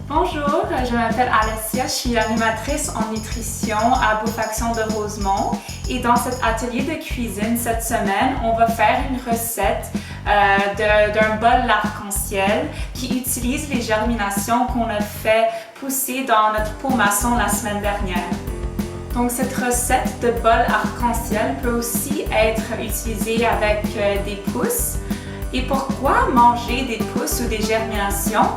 Bonjour, je m'appelle Alessia, je suis animatrice en nutrition à Beaufaction de Rosemont et dans cet atelier de cuisine cette semaine, on va faire une recette d'un bol arc-en-ciel qui utilise les germinations qu'on a fait pousser dans notre pot maçon la semaine dernière. Donc cette recette de bol arc-en-ciel peut aussi être utilisée avec des pousses. Et pourquoi manger des pousses ou des germinations?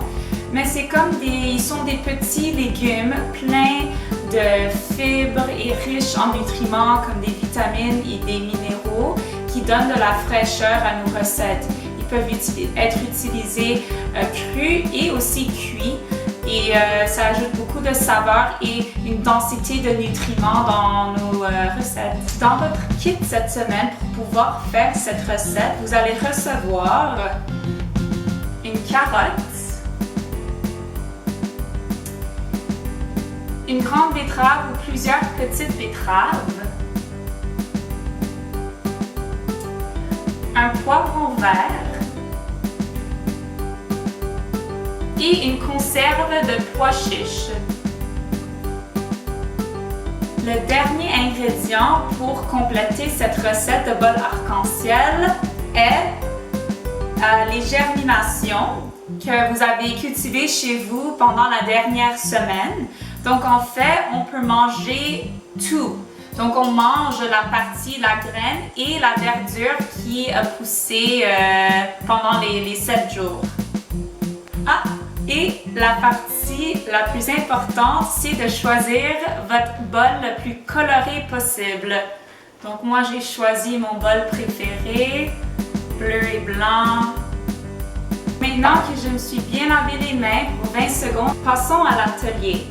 Mais c'est comme ils sont des petits légumes pleins de fibres et riches en nutriments comme des vitamines et des minéraux qui donnent de la fraîcheur à nos recettes. Ils peuvent être utilisés crus et aussi cuits et ça ajoute beaucoup de saveur et une densité de nutriments dans nos recettes. Dans votre kit cette semaine, pour pouvoir faire cette recette, vous allez recevoir une carotte, une grande betterave ou plusieurs petites betteraves, un poivron vert et une conserve de pois chiches. Le dernier ingrédient pour compléter cette recette de bol arc-en-ciel est les germinations que vous avez cultivées chez vous pendant la dernière semaine. Donc en fait, on peut manger tout. Donc on mange la partie, la graine et la verdure qui a poussé pendant les 7 jours. Et la partie la plus importante, c'est de choisir votre bol le plus coloré possible. Donc moi j'ai choisi mon bol préféré, bleu et blanc. Maintenant que je me suis bien lavé les mains pour 20 secondes, passons à l'atelier.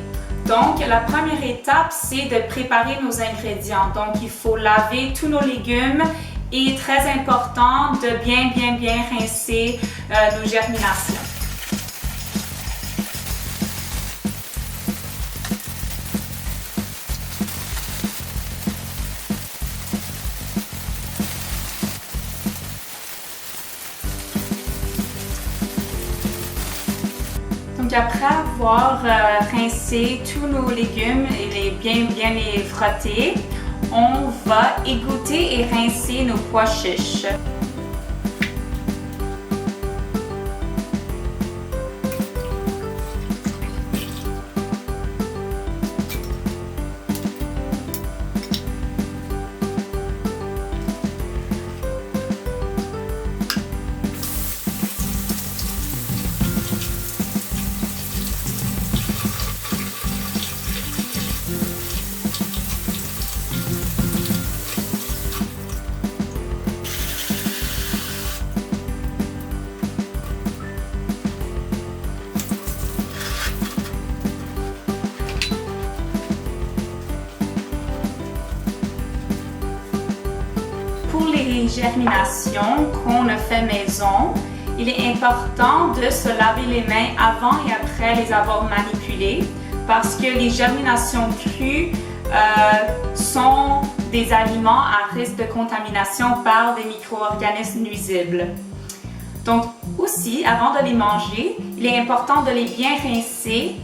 Donc, la première étape, c'est de préparer nos ingrédients. Donc, il faut laver tous nos légumes et très important de bien rincer nos germinations. Donc après avoir rincé tous nos légumes et bien les frotter, on va égoutter et rincer nos pois chiches. Pour les germinations qu'on a fait maison, il est important de se laver les mains avant et après les avoir manipulées parce que les germinations crues sont des aliments à risque de contamination par des micro-organismes nuisibles. Donc aussi, avant de les manger, il est important de les bien rincer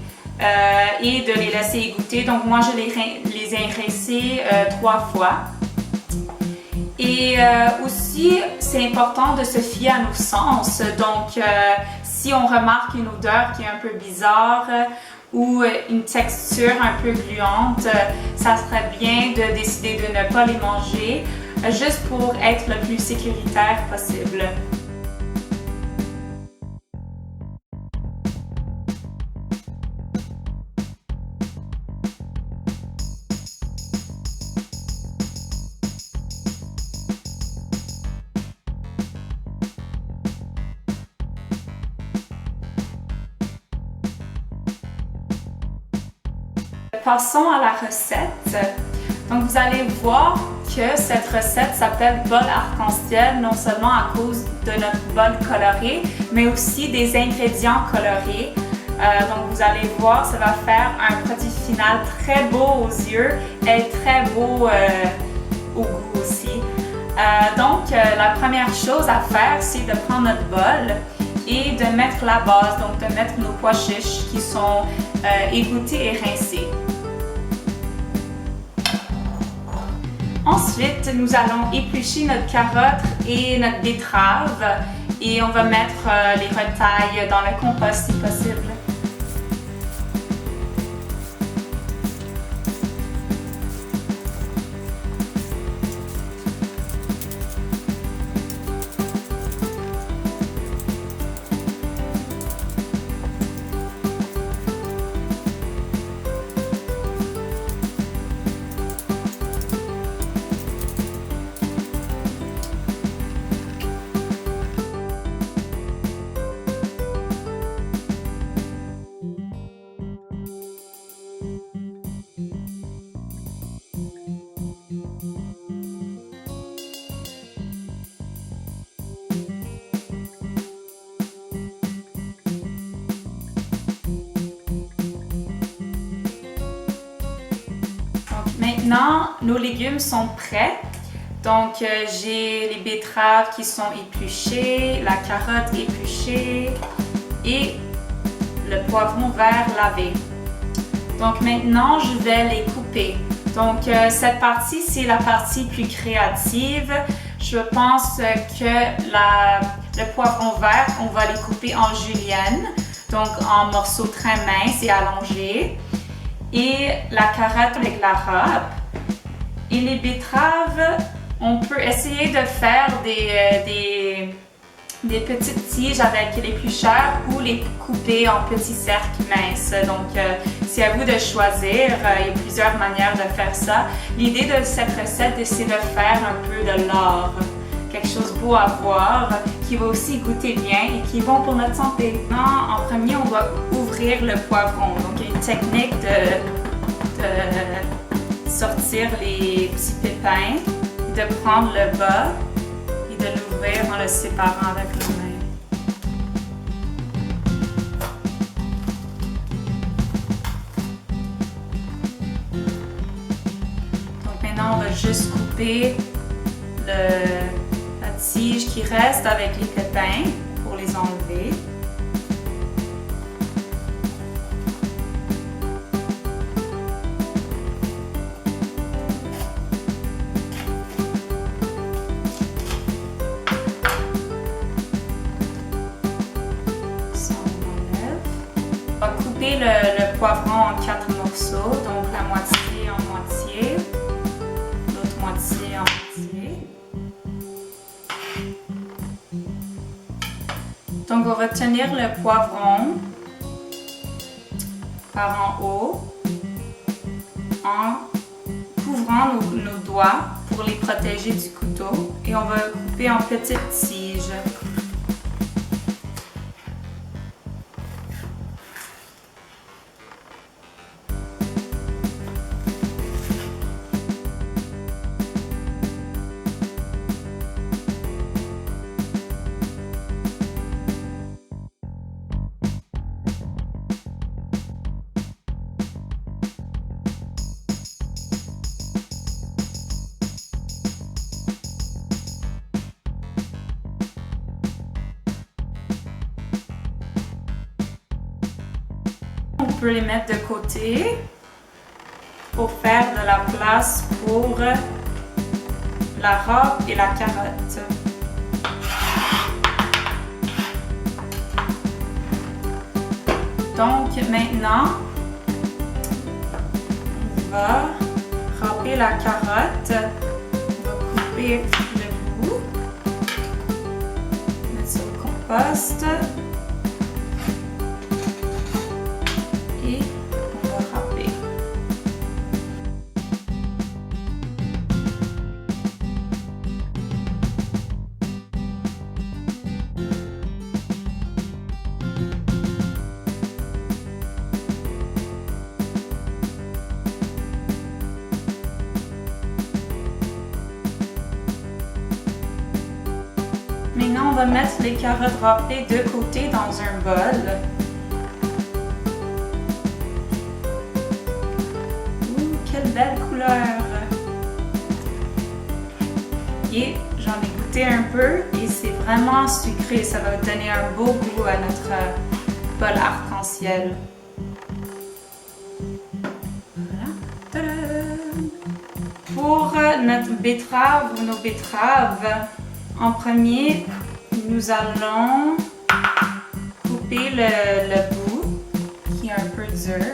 et de les laisser égoutter. Donc moi, je les ai rincés 3 fois. Et aussi, c'est important de se fier à nos sens. Donc, si on remarque une odeur qui est un peu bizarre ou une texture un peu gluante, ça serait bien de décider de ne pas les manger, juste pour être le plus sécuritaire possible. Passons à la recette. Donc vous allez voir que cette recette s'appelle bol arc-en-ciel non seulement à cause de notre bol coloré, mais aussi des ingrédients colorés. Donc vous allez voir, ça va faire un produit final très beau aux yeux et très beau au goût aussi. Donc la première chose à faire, c'est de prendre notre bol et de mettre la base, donc de mettre nos pois chiches qui sont égouttés et rincés. Ensuite, nous allons éplucher notre carotte et notre betterave et on va mettre les retailles dans le compost si possible. Maintenant, nos légumes sont prêts. Donc, j'ai les betteraves qui sont épluchées, la carotte épluchée et le poivron vert lavé. Donc, maintenant, je vais les couper. Donc, cette partie, c'est la partie plus créative. Je pense que le poivron vert, on va les couper en julienne, donc en morceaux très minces et allongés. Et la carotte avec la râpe. Et les betteraves, on peut essayer de faire des petites tiges avec l'éplucheur ou les couper en petits cercles minces. Donc, c'est à vous de choisir. Il y a plusieurs manières de faire ça. L'idée de cette recette, c'est de faire un peu de l'art. Quelque chose de beau à voir, qui va aussi goûter bien et qui est bon pour notre santé. En premier, on va ouvrir le poivron. Donc, il y a une technique de sortir les petits pépins, de prendre le bas et de l'ouvrir en le séparant avec nos mains. Donc maintenant, on va juste couper la tige qui reste avec les pépins pour les enlever. On va couper le poivron en 4 morceaux, donc la moitié en moitié, l'autre moitié en moitié. Donc on va tenir le poivron par en haut en couvrant nos doigts pour les protéger du couteau et on va couper en petites tiges. On peut les mettre de côté pour faire de la place pour la râpe et la carotte. Donc maintenant, on va râper la carotte, on va couper le bout, mettre sur le compost. Et on va râper. Maintenant, on va mettre les carottes râpées de côté dans un bol. Quelle belle couleur! Et j'en ai goûté un peu et c'est vraiment sucré. Ça va donner un beau goût à notre bol arc-en-ciel. Voilà. Tadam! Pour notre betterave ou nos betteraves, en premier, nous allons couper le bout qui est un peu dur.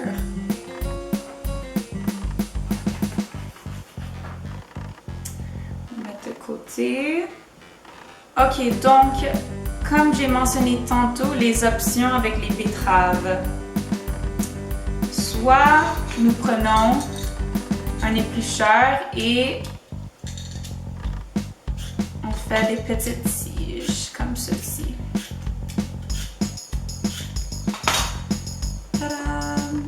Mettre de côté. Ok, donc, comme j'ai mentionné tantôt, les options avec les betteraves. Soit nous prenons un éplucheur et on fait des petites tiges comme ceci. Tadam!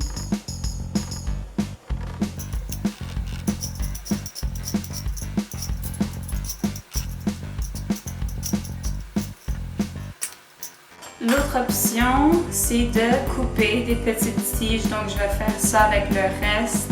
L'autre option, c'est de couper des petites tiges, donc je vais faire ça avec le reste.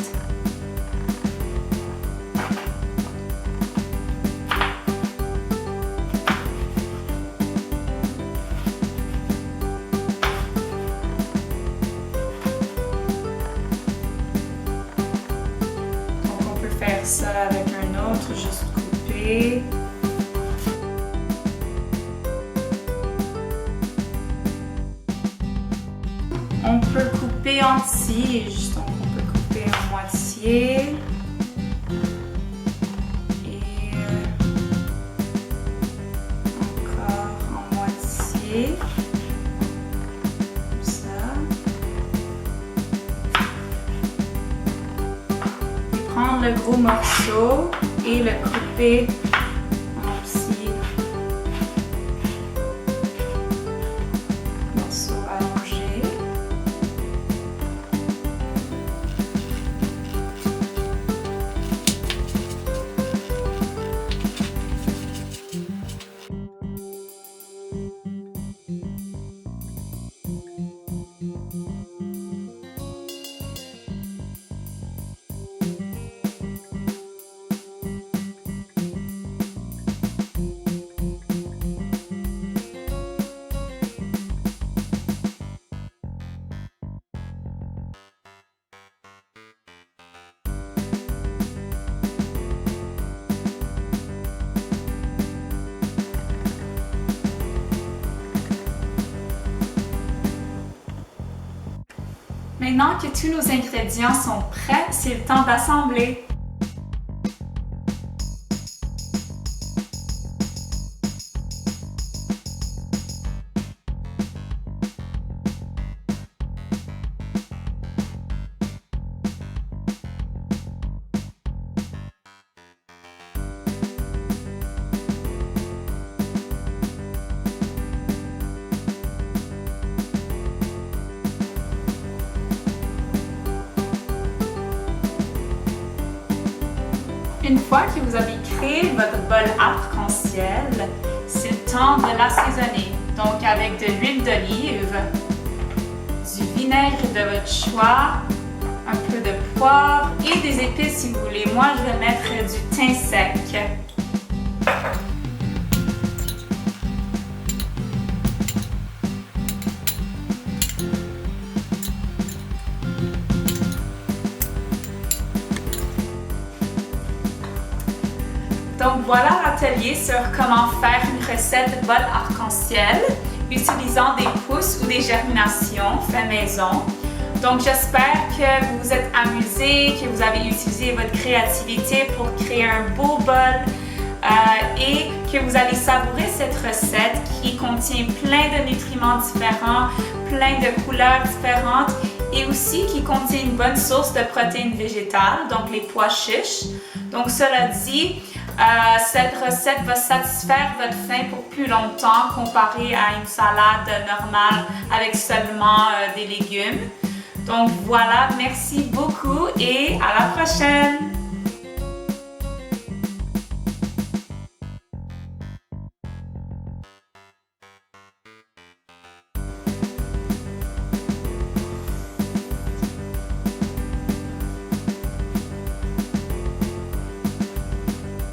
Donc on peut faire ça avec un autre, juste couper. On peut couper en tiges, donc on peut couper en moitié et encore en moitié, comme ça. Et prendre le gros morceau et le couper en petits morceaux allongés. Maintenant que tous nos ingrédients sont prêts, c'est le temps d'assembler. Une fois que vous avez créé votre bol arc-en-ciel, c'est le temps de l'assaisonner. Donc avec de l'huile d'olive, du vinaigre de votre choix, un peu de poivre et des épices si vous voulez. Moi, je vais mettre du thym sec. Donc voilà l'atelier sur comment faire une recette bol arc-en-ciel utilisant des pousses ou des germinations fait maison. Donc j'espère que vous vous êtes amusés, que vous avez utilisé votre créativité pour créer un beau bol et que vous allez savourer cette recette qui contient plein de nutriments différents, plein de couleurs différentes et aussi qui contient une bonne source de protéines végétales, donc les pois chiches. Donc cela dit, cette recette va satisfaire votre faim pour plus longtemps comparé à une salade normale avec seulement des légumes. Donc voilà, merci beaucoup et à la prochaine!